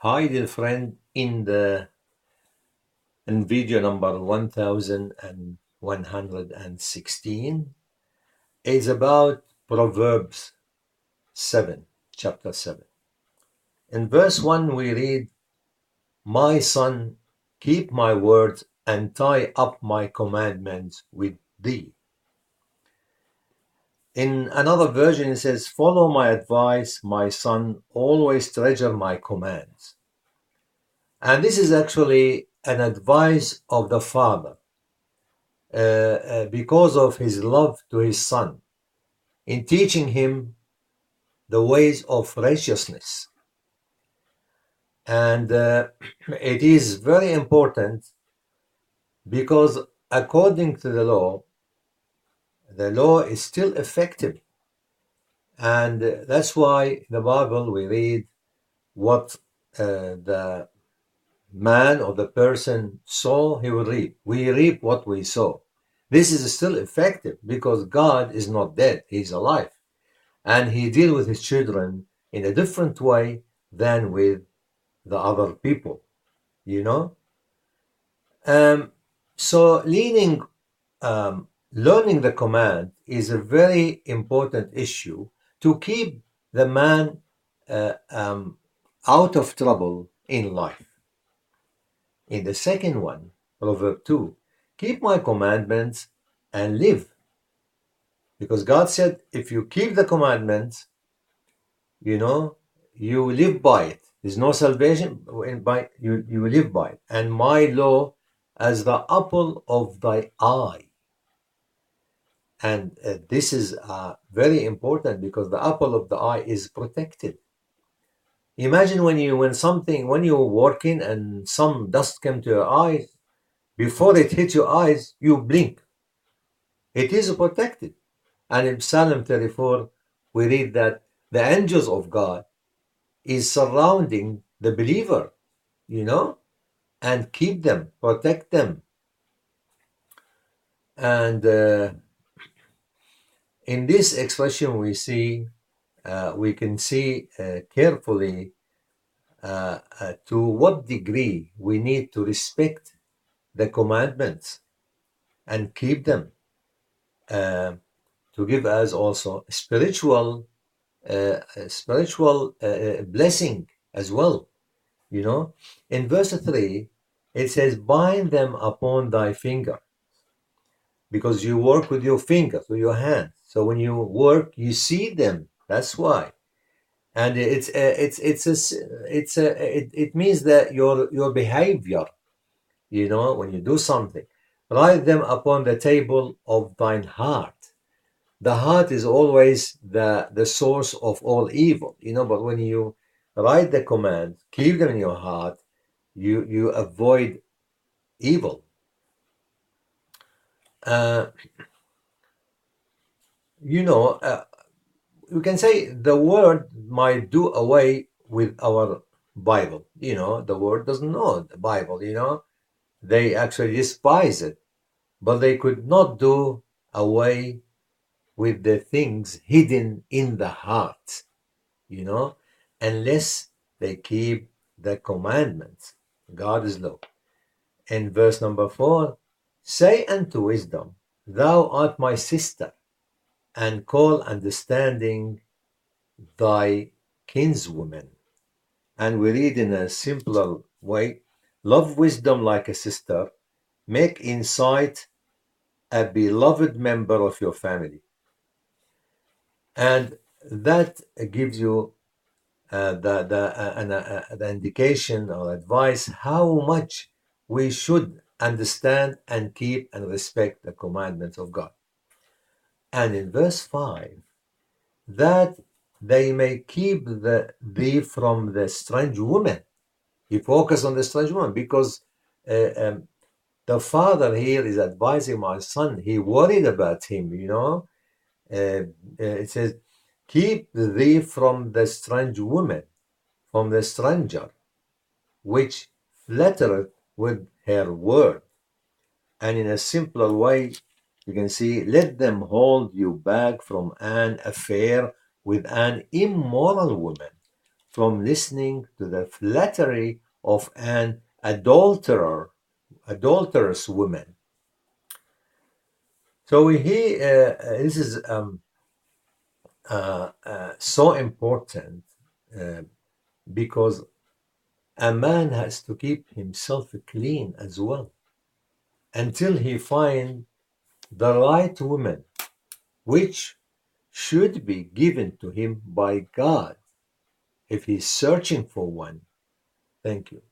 Hi, dear friend. In video number 1116 is about Proverbs 7, chapter 7. In verse 1, we read, "My son, keep my words and tie up my commandments with thee." In another version, it says, "Follow my advice, my son, always treasure my commands." And this is actually an advice of the father because of his love to his son in teaching him the ways of righteousness. And it is very important because according to the law is still effective. And that's why in the Bible we read what the man or the person sow, he will reap. We reap what we sow. This is still effective because God is not dead, he's alive. And he deals with his children in a different way than with the other people, you know. So learning the command is a very important issue to keep the man out of trouble in life. In the second one, Proverb 2, keep my commandments and live. Because God said, if you keep the commandments, you live by it. There's no salvation by you live by it. And my law as the apple of thy eye. And this is very important because the apple of the eye is protected. Imagine when you're working and some dust came to your eyes, before it hits your eyes, you blink. It is protected. And in Psalm 34, we read that the angels of God is surrounding the believer, and keep them, protect them. And in this expression, we can see carefully to what degree we need to respect the commandments and keep them to give us also spiritual blessing as well. In verse 3, it says, "Bind them upon thy finger," because you work with your fingers, with your hands. So when you work, you see them. That's why. And it means that your behavior, when you do something, write them upon the table of thine heart. The heart is always the source of all evil, but when you write the command, keep them in your heart, you avoid evil. You can say the word might do away with our Bible. The word doesn't know the Bible, They actually despise it, but they could not do away with the things hidden in the heart, unless they keep the commandments, God's law. In verse number 4, say unto wisdom, thou art my sister, and call understanding thy kinswoman. And we read in a simpler way, love wisdom like a sister, make insight a beloved member of your family. And that gives you the indication or advice how much we should understand and keep and respect the commandments of God. And in verse 5, that they may keep thee from the strange woman. He focused on the strange woman because the father here is advising my son. He worried about him, it says, keep thee from the strange woman, from the stranger, which flattereth with her word. And in a simpler way, you can see, let them hold you back from an affair with an immoral woman, from listening to the flattery of an adulterous woman. So this is so important uh, because a man has to keep himself clean as well until he finds the right woman, which should be given to him by God if he's searching for one. Thank you.